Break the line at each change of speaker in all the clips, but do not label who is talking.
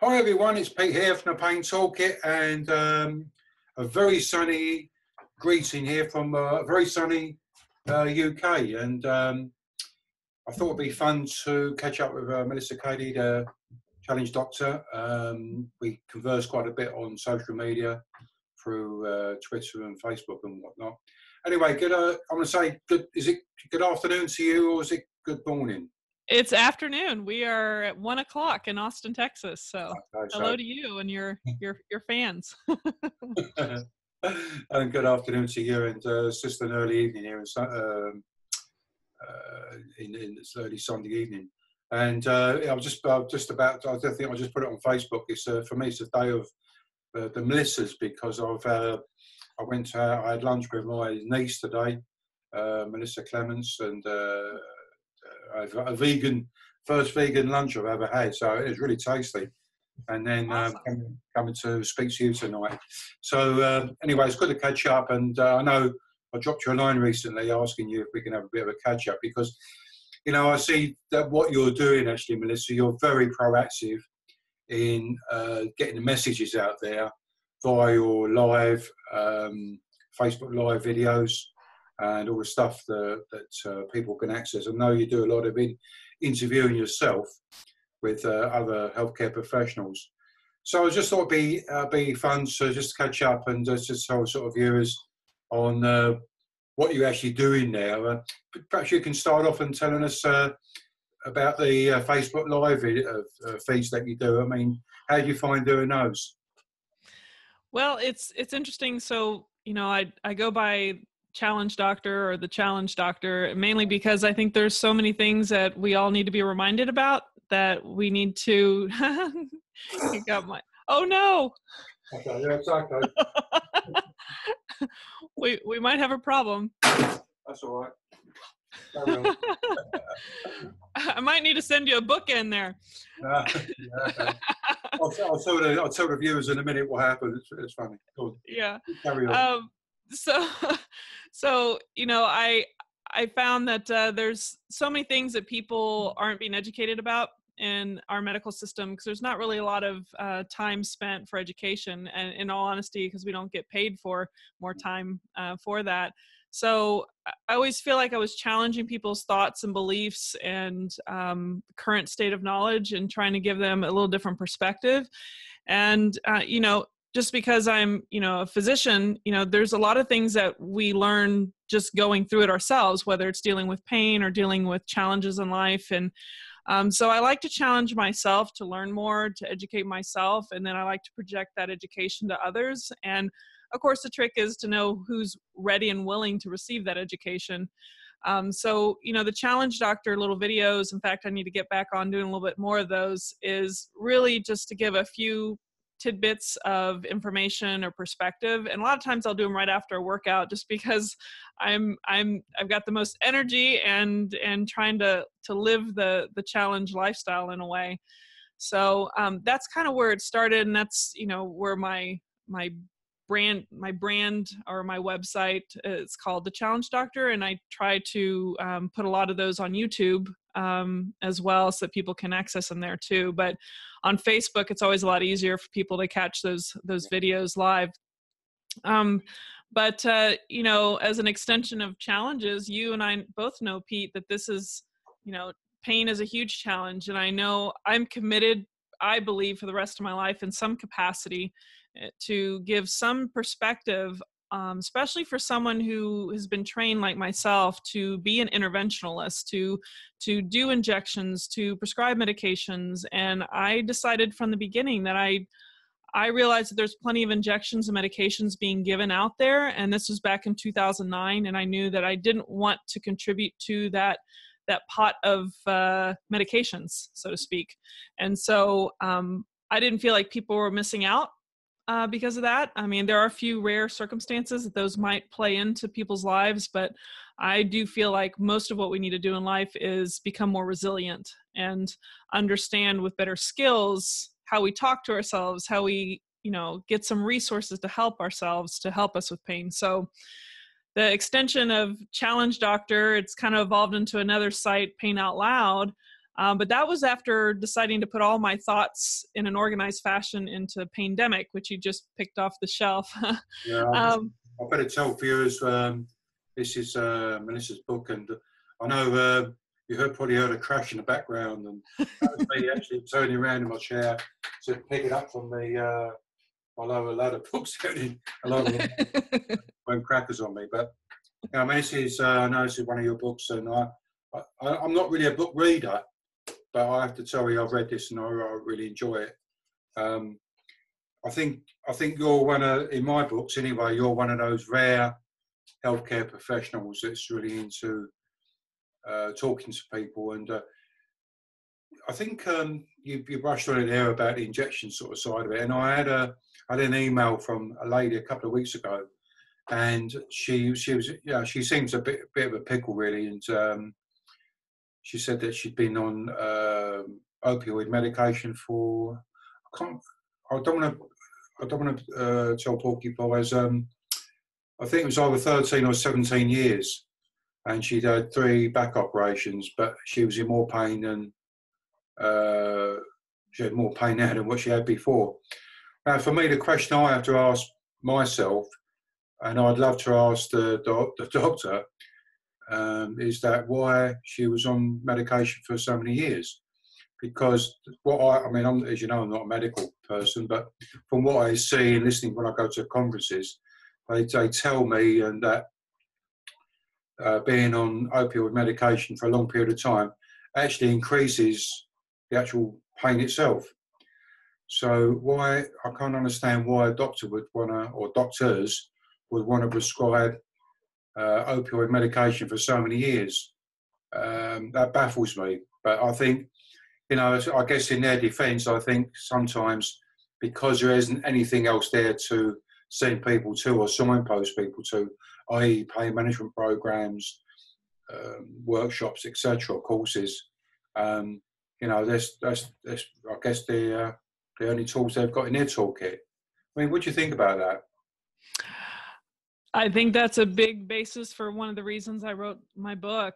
Hi everyone, it's Pete here from the Pain Toolkit, and a very sunny greeting here from a very sunny UK. And I thought it'd be fun to catch up with Melissa Cady, the challenge doctor. We converse quite a bit on social media through Twitter and Facebook and whatnot. Anyway, good. I'm going to say good. Is it good afternoon to you, or is it good morning?
It's afternoon. We are at 1 o'clock in Austin, Texas. So
Okay,
hello to you and your fans.
And good afternoon to you, and it's just an early evening here in this early Sunday evening. And I was just about. I think I'll just put it on Facebook. It's for me. It's a day of the Melissas, because I had lunch with my niece today, Melissa Clements, and I've a first vegan lunch I've ever had, so it was really tasty. And then
Awesome.
coming to speak to you tonight. So anyway, it's good to catch up. And I know I dropped you a line recently asking you if we can have a bit of a catch up, because I see that what you're doing, actually, Melissa, you're very proactive in getting the messages out there via your live Facebook live videos and all the stuff that people can access. I know you do a lot of interviewing yourself with other healthcare professionals. So I just thought it'd be fun to just catch up and just tell sort of viewers on what you're actually doing now. Perhaps you can start off and telling us about the Facebook Live feeds that you do. I mean, how do you find doing those?
Well, it's interesting. So, I go by Challenge Doctor or the Challenge Doctor, mainly because I think there's so many things that we all need to be reminded about, that we need to you got my oh no.
Okay, yeah, it's okay.
we might have a problem.
That's all right.
I might need to send you a book in there.
Yeah, okay. I'll tell the viewers in a minute what happened. It's funny. Cool.
Yeah.
Carry on.
So I found that there's so many things that people aren't being educated about in our medical system, because there's not really a lot of time spent for education, and in all honesty, because we don't get paid for more time for that. So I always feel like I was challenging people's thoughts and beliefs and current state of knowledge, and trying to give them a little different perspective. And just because I'm, a physician, there's a lot of things that we learn just going through it ourselves, whether it's dealing with pain or dealing with challenges in life. And so I like to challenge myself to learn more, to educate myself, and then I like to project that education to others. And of course, the trick is to know who's ready and willing to receive that education. So, the Challenge Doctor little videos, in fact, I need to get back on doing a little bit more of those, is really just to give a few tidbits of information or perspective. And a lot of times I'll do them right after a workout, just because I've got the most energy and trying to live the challenge lifestyle in a way. So that's kind of where it started. And that's, where my brand or my website is called The Challenge Doctor. And I try to put a lot of those on YouTube as well, so that people can access them there too. But on Facebook, it's always a lot easier for people to catch those videos live. But as an extension of challenges, you and I both know, Pete, that this is, pain is a huge challenge. And I know I'm committed, I believe, for the rest of my life in some capacity to give some perspective, especially for someone who has been trained like myself to be an interventionalist, to do injections, to prescribe medications. And I decided from the beginning that I realized that there's plenty of injections and medications being given out there. And this was back in 2009. And I knew that I didn't want to contribute to that pot of medications, so to speak. And so I didn't feel like people were missing out because of that. I mean, there are a few rare circumstances that those might play into people's lives, but I do feel like most of what we need to do in life is become more resilient and understand with better skills how we talk to ourselves, how we, get some resources to help ourselves, to help us with pain. So the extension of Challenge Doctor, it's kind of evolved into another site, Pain Out Loud, But that was after deciding to put all my thoughts in an organized fashion into Paindemic, which you just picked off the shelf.
Yeah, I better tell viewers this is Melissa's book, and I know probably heard a crash in the background, and that was me actually turning around in my chair to pick it up from the my lower ladder books. A lot of them went crackers on me, but I mean, I know this is one of your books, and I'm not really a book reader, but I have to tell you I've read this and I really enjoy it. I think you're in my books anyway, you're one of those rare healthcare professionals that's really into talking to people, and I think you brushed on it there about the injection sort of side of it, and I had an email from a lady a couple of weeks ago, and she was she seems a bit of a pickle really, and she said that she'd been on opioid medication for I don't want to tell porcupines. I think it was either 13 or 17 years, and she'd had 3 back operations, but she was in more pain than she had more pain now than what she had before. Now, for me, the question I have to ask myself, and I'd love to ask the doctor, is that why she was on medication for so many years? Because I mean, as you know, I'm not a medical person, but from what I see and listening when I go to conferences, they tell me and that being on opioid medication for a long period of time actually increases the actual pain itself. So I can't understand why a doctor would want to, or doctors would want to prescribe opioid medication for so many years. That baffles me. But I think, I guess in their defence, I think sometimes because there isn't anything else there to send people to or signpost people to, i.e. pain management programs, workshops, etc., courses, that's I guess the only tools they've got in their toolkit. I mean, what do you think about that?
I think that's a big basis for one of the reasons I wrote my book.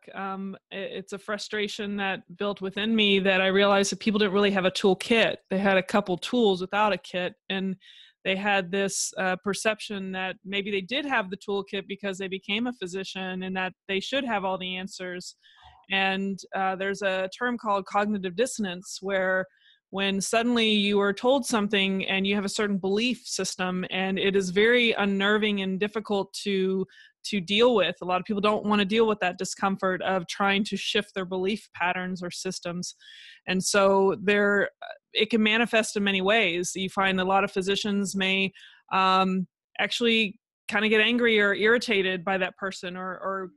It's a frustration that built within me that I realized that people didn't really have a toolkit. They had a couple tools without a kit, and they had this perception that maybe they did have the toolkit because they became a physician and that they should have all the answers. And there's a term called cognitive dissonance where when suddenly you are told something and you have a certain belief system, and it is very unnerving and difficult to deal with. A lot of people don't want to deal with that discomfort of trying to shift their belief patterns or systems. And so it can manifest in many ways. You find a lot of physicians may actually kind of get angry or irritated by that person, or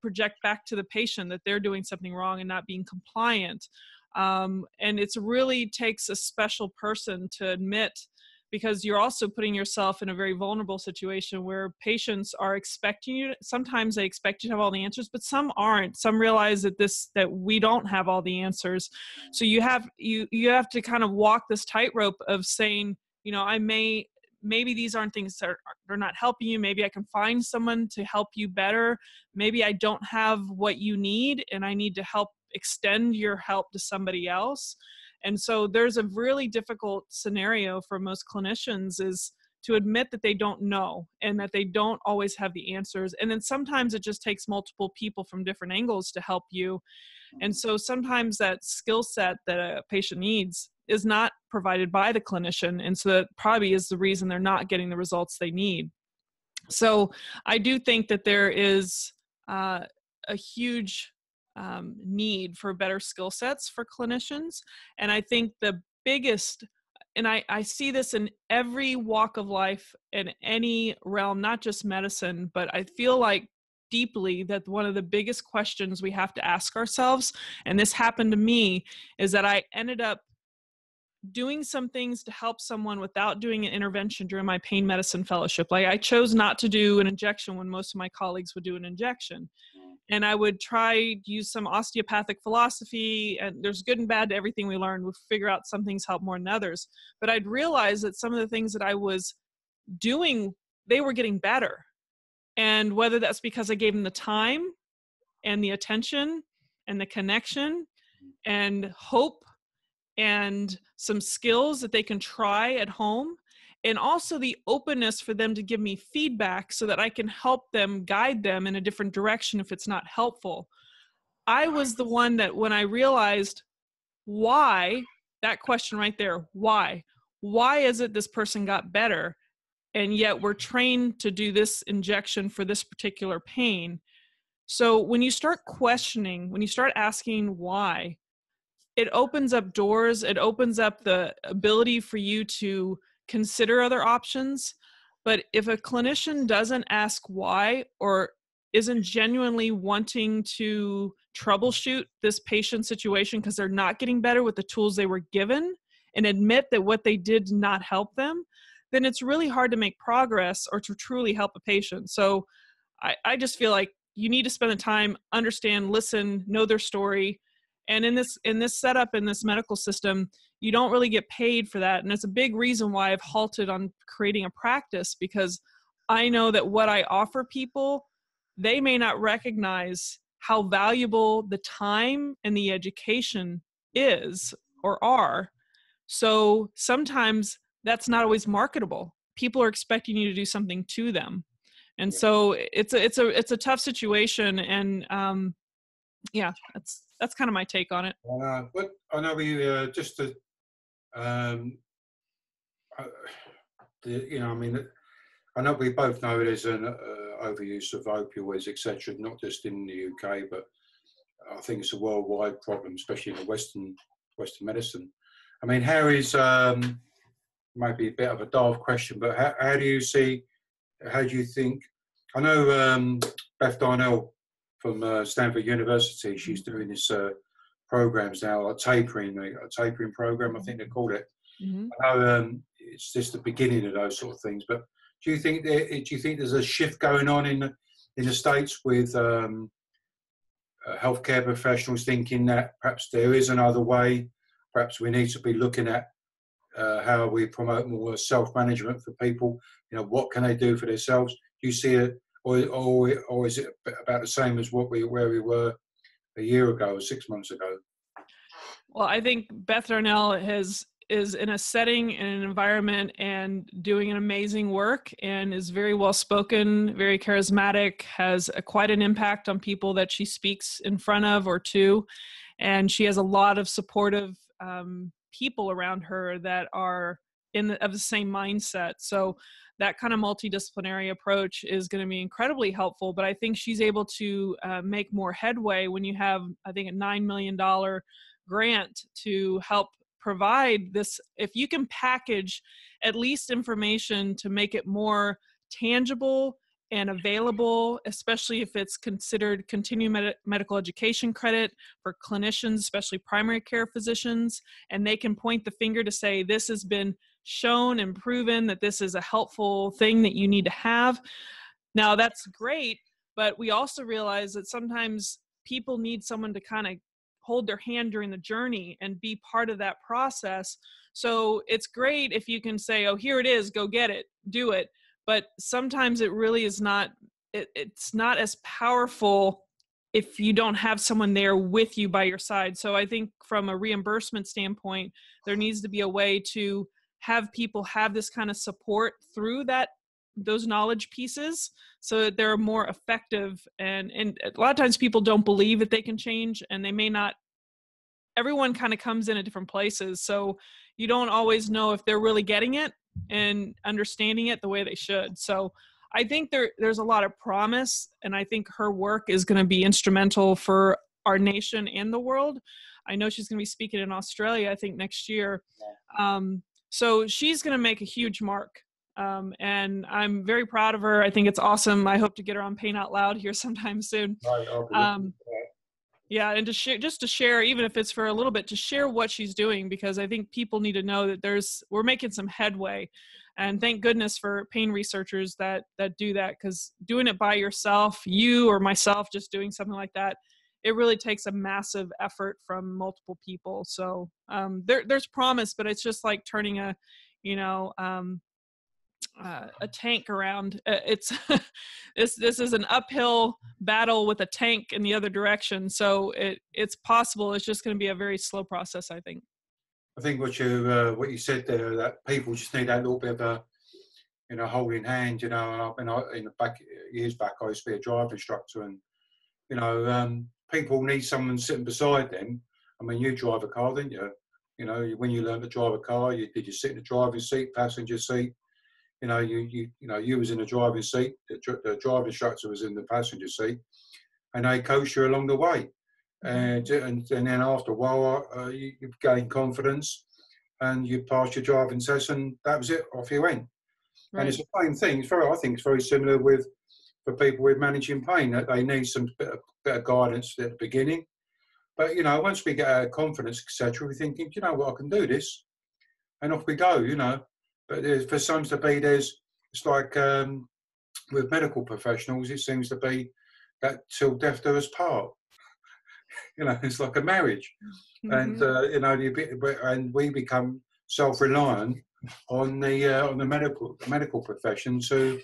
project back to the patient that they're doing something wrong and not being compliant. And it really takes a special person to admit, because you're also putting yourself in a very vulnerable situation where patients are expecting you. Sometimes they expect you to have all the answers, but some aren't. Some realize that we don't have all the answers. So you have to kind of walk this tightrope of saying, maybe these aren't things that are not helping you. Maybe I can find someone to help you better. Maybe I don't have what you need and I need to help extend your help to somebody else. And so there's a really difficult scenario for most clinicians is to admit that they don't know and that they don't always have the answers. And then sometimes it just takes multiple people from different angles to help you. And so sometimes that skill set that a patient needs is not provided by the clinician. And so that probably is the reason they're not getting the results they need. So I do think that there is a huge need for better skill sets for clinicians. And I think the biggest, and I see this in every walk of life in any realm, not just medicine, but I feel like deeply that one of the biggest questions we have to ask ourselves, and this happened to me, is that I ended up doing some things to help someone without doing an intervention during my pain medicine fellowship. Like I chose not to do an injection when most of my colleagues would do an injection. And I would try to use some osteopathic philosophy, and there's good and bad to everything we learned. We'll figure out some things help more than others. But I'd realize that some of the things that I was doing, they were getting better. And whether that's because I gave them the time and the attention and the connection and hope and some skills that they can try at home, and also the openness for them to give me feedback so that I can help them, guide them in a different direction if it's not helpful. I was the one that when I realized why, that question right there, why is it this person got better and yet we're trained to do this injection for this particular pain? So when you start questioning, when you start asking why, it opens up doors. It opens up the ability for you to consider other options. But if a clinician doesn't ask why or isn't genuinely wanting to troubleshoot this patient situation because they're not getting better with the tools they were given and admit that what they did did not help them, then it's really hard to make progress or to truly help a patient. So I just feel like you need to spend the time, understand, listen, know their story. And in this setup, in this medical system, you don't really get paid for that. And it's a big reason why I've halted on creating a practice, because I know that what I offer people, they may not recognize how valuable the time and the education is or are. So sometimes that's not always marketable. People are expecting you to do something to them. And so it's a tough situation. And yeah, that's kind of my take on it.
But I know we just to, you know, I mean, I know we both know there's an overuse of opioids, etc., not just in the UK, but I think it's a worldwide problem, especially in the Western medicine. I mean, how is maybe a bit of a daft question, but how do you see? How do you think? I know Beth Darnell from Stanford University. She's doing this programs now, a tapering program, I think they called it.
Mm-hmm.
I know it's just the beginning of those sort of things, but do you think there's a shift going on in the States with healthcare professionals thinking that perhaps there is another way? Perhaps we need to be looking at how we promote more self-management for people. You know, what can they do for themselves? Do you see it, or is it about the same as where we were a year ago or 6 months ago?
Well, I think Beth Darnell is in a setting, in an environment, and doing an amazing work, and is very well spoken, very charismatic, has quite an impact on people that she speaks in front of or to, and she has a lot of supportive people around her that are of the same mindset. So that kind of multidisciplinary approach is going to be incredibly helpful. But I think she's able to make more headway when you have, I think, a $9 million grant to help provide this. If you can package at least information to make it more tangible and available, especially if it's considered continuing medical education credit for clinicians, especially primary care physicians, and they can point the finger to say, this has been shown and proven that this is a helpful thing that you need to have. Now that's great, but we also realize that sometimes people need someone to kind of hold their hand during the journey and be part of that process. So it's great if you can say, oh, here it is, go get it, do it. But sometimes it really is not, it's not as powerful if you don't have someone there with you by your side. So I think from a reimbursement standpoint, there needs to be a way to have people have this kind of support through those knowledge pieces so that they're more effective. And a lot of times people don't believe that they can change, and they may not. Everyone kind of comes in at different places. So you don't always know if they're really getting it and understanding it the way they should. So I think there's a lot of promise, and I think her work is going to be instrumental for our nation and the world. I know she's going to be speaking in Australia, I think, next year. So she's going to make a huge mark. And I'm very proud of her. I think it's awesome. I hope to get her on Pain Out Loud here sometime soon. Yeah, and to share, even if it's for a little bit, to share what she's doing, because I think people need to know that we're making some headway, and thank goodness for pain researchers that do that, because doing it by yourself, you or myself, just doing something like that, it really takes a massive effort from multiple people. So there's promise, but it's just like turning a a tank around. It's this is an uphill battle with a tank in the other direction. So it's possible. It's just going to be a very slow process, I think.
I think what you said there, that people just need that little bit of a, holding hand. In the years back, I used to be a drive instructor, and people need someone sitting beside them. I mean, you drive a car, didn't you? When you learned to drive a car, did you sit in the driving seat, passenger seat? You was in the driving seat. The driver instructor was in the passenger seat, and they coached you along the way. And then after a while, you gained confidence, and you passed your driving test, and that was it. Off you went. Right. And it's the same thing. I think it's very similar for people with managing pain, that they need some bit of guidance at the beginning. But once we get our confidence, etc., we're thinking, you know what, I can do this, and off we go. But for some to be, it's like with medical professionals, it seems to be that till death do us part. It's like a marriage, and and we become self-reliant on the medical profession to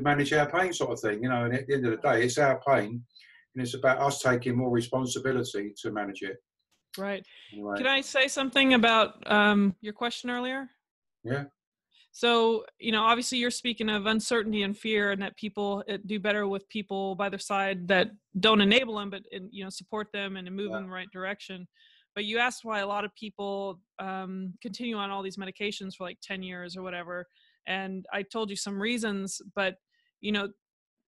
manage our pain, sort of thing. And at the end of the day, it's our pain, and it's about us taking more responsibility to manage it.
Right.
Anyway.
Can I say something about your question earlier?
Yeah.
So, obviously you're speaking of uncertainty and fear, and that people do better with people by their side that don't enable them, but, support them and move in the right direction. But you asked why a lot of people continue on all these medications for like 10 years or whatever. And I told you some reasons, but,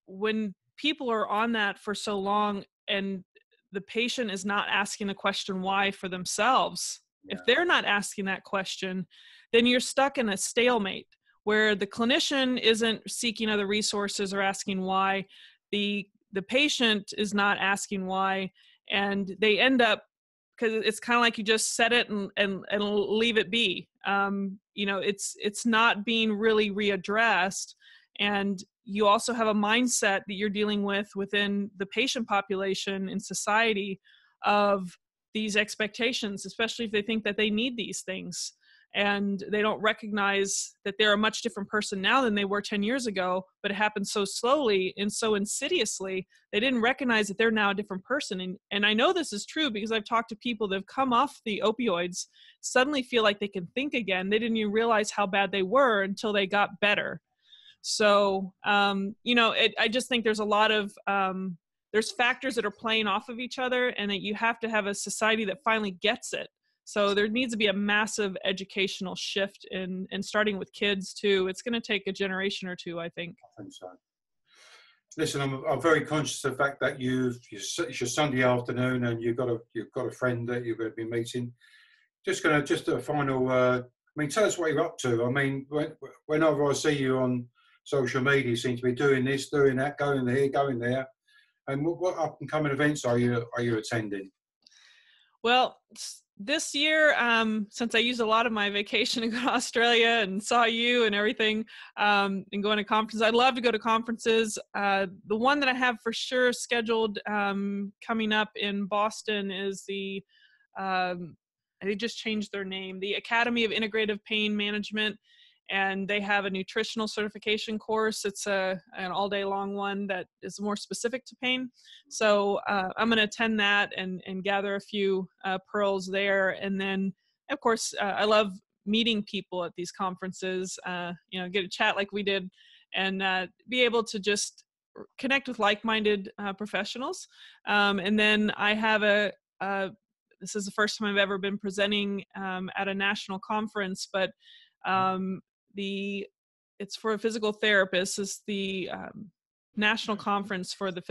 when people are on that for so long and the patient is not asking the question why for themselves, if they're not asking that question, then you're stuck in a stalemate where the clinician isn't seeking other resources or asking why, the patient is not asking why, and they end up, because it's kind of like you just set it and leave it be. It's not being really readdressed, and you also have a mindset that you're dealing with within the patient population in society of these expectations, especially if they think that they need these things. And they don't recognize that they're a much different person now than they were 10 years ago, but it happened so slowly and so insidiously, they didn't recognize that they're now a different person. And I know this is true because I've talked to people that have come off the opioids, suddenly feel like they can think again. They didn't even realize how bad they were until they got better. So, I just think there's a lot of, there's factors that are playing off of each other, and that you have to have a society that finally gets it. So there needs to be a massive educational shift in starting with kids too. It's going to take a generation or two, I think.
I think so. Listen, I'm very conscious of the fact that it's your Sunday afternoon and you've got a friend that you're going to be meeting. Just a final. Tell us what you're up to. Whenever I see you on social media, you seem to be doing this, doing that, going there. And what up and coming events are you attending?
Well, this year, since I used a lot of my vacation to go to Australia and saw you and everything, and going to conferences, I'd love to go to conferences. The one that I have for sure scheduled coming up in Boston is they just changed their name, the Academy of Integrative Pain Management. And they have a nutritional certification course. It's an all-day long one that is more specific to pain. So I'm going to attend that and gather a few pearls there. And then, of course, I love meeting people at these conferences, get a chat like we did, and be able to just connect with like-minded professionals. And then I have this is the first time I've ever been presenting at a national conference, but it's for a physical therapist. It's the national conference for the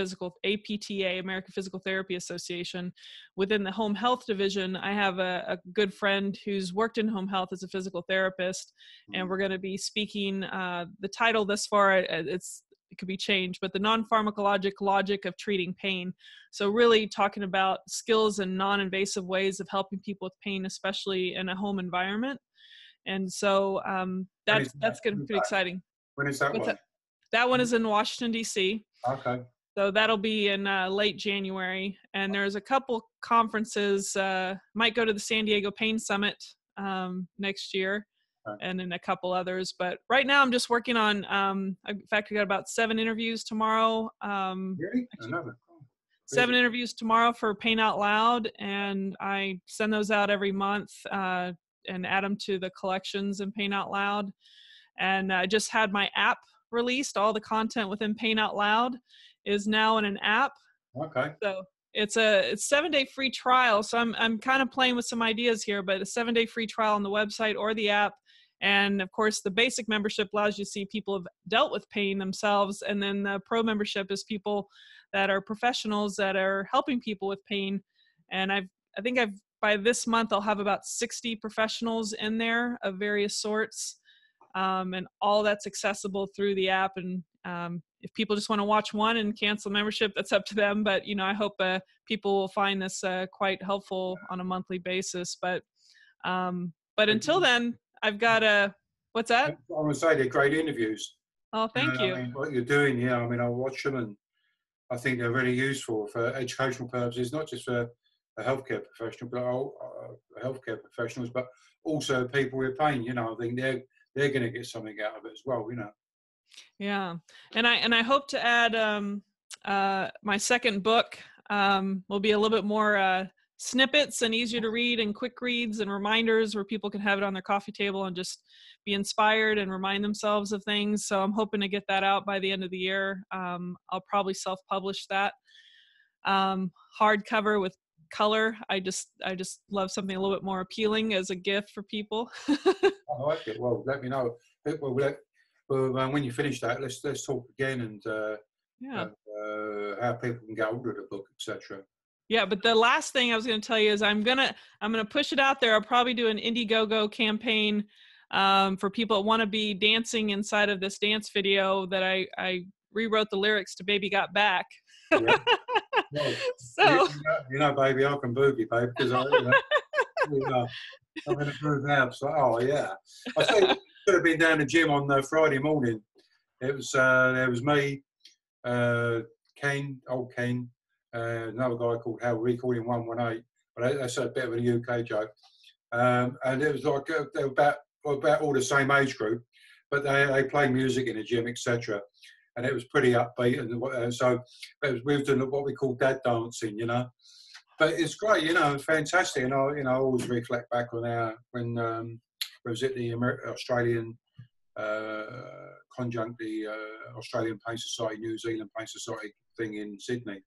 APTA, American Physical Therapy Association. Within the home health division, I have a good friend who's worked in home health as a physical therapist, and we're going to be speaking. The title thus far, it could be changed, but the non-pharmacologic logic of treating pain. So really talking about skills and non-invasive ways of helping people with pain, especially in a home environment. And so that's going to be pretty exciting.
When is that one?
That one is in Washington, D.C.
Okay.
So that'll be in late January. And there's a couple conferences, might go to the San Diego Pain Summit next year. and then a couple others. But right now I'm just working on, in fact, I got about 7 interviews tomorrow.
Really?
Actually,
Another.
7 interviews tomorrow for Pain Out Loud, and I send those out every month and add them to the collections in Pain Out Loud. And I just had my app released. All the content within Pain Out Loud is now in an app.
Okay.
So it's 7-day free trial. So I'm kind of playing with some ideas here, but a 7-day free trial on the website or the app. And of course, the basic membership allows you to see people have dealt with pain themselves. And then the pro membership is people that are professionals that are helping people with pain. And I think by this month, I'll have about 60 professionals in there of various sorts. And all that's accessible through the app. And if people just want to watch one and cancel membership, that's up to them. But, I hope people will find this quite helpful on a monthly basis. But until then, I've got what's that?
I want to say they're great interviews.
Oh, thank you.
I mean, what you're doing, yeah. I mean, I watch them, and I think they're really useful for educational purposes, not just for a healthcare professional, but healthcare professionals, but also people with pain. I think they're going to get something out of it as well.
Yeah, and I hope to add my second book will be a little bit more snippets and easier to read and quick reads and reminders where people can have it on their coffee table and just be inspired and remind themselves of things. So I'm hoping to get that out by the end of the year. I'll probably self-publish that hardcover with color. I just love something a little bit more appealing as a gift for people.
I like it. Well, let me know. Well, when you finish that, let's talk again and how people can get hold of the book, etc.
Yeah, but the last thing I was going to tell you is I'm gonna push it out there. I'll probably do an Indiegogo campaign for people that want to be dancing inside of this dance video that I rewrote the lyrics to "Baby Got Back."
Yeah. Well,
So
baby, I can boogie, babe, because I'm in a groove now. So, oh yeah, I say could have been down the gym on Friday morning. It was there was me, old Ken, another guy called Hal. We called him 118, but that's a bit of a UK joke. And it was like they were about all the same age group, but they play music in the gym, etc. And it was pretty upbeat, and so we were doing what we call dad dancing, But it's great, it's fantastic, and I always reflect back on when was it the Australian conjunct, the Australian Pain Society, New Zealand Pain Society thing in Sydney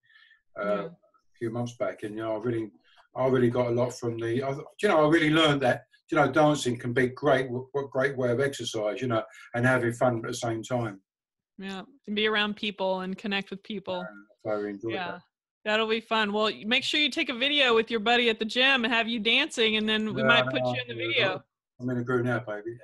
a few months back, and I really got a lot from I really learned that dancing can be great way of exercise, and having fun at the same time.
Yeah, can be around people and connect with people.
So I enjoyed that.
That'll be fun. Well, make sure you take a video with your buddy at the gym and have you dancing, and then we might put you in the video.
I'm in a groove now, baby.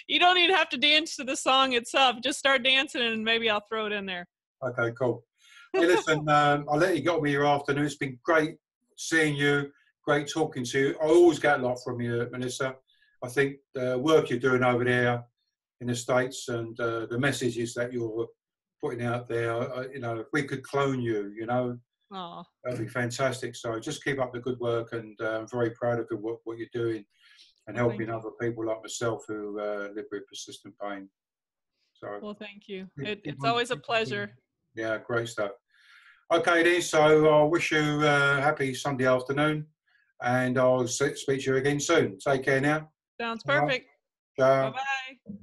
You don't even have to dance to the song itself. Just start dancing, and maybe I'll throw it in there.
Okay, cool. Hey, listen, I'll let you get on with your afternoon. It's been great seeing you, great talking to you. I always get a lot from you, Melissa. I think the work you're doing over there in the States and the messages that you're putting out there, if we could clone you, that'd be fantastic. So just keep up the good work, and I'm very proud of what you're doing and helping other people like myself who live with persistent pain. So,
well, thank you. It's always a pleasure.
Yeah, great stuff. Okay, then, so I wish you a happy Sunday afternoon, and I'll speak to you again soon. Take care now.
Sounds perfect.
Ciao.
Bye-bye.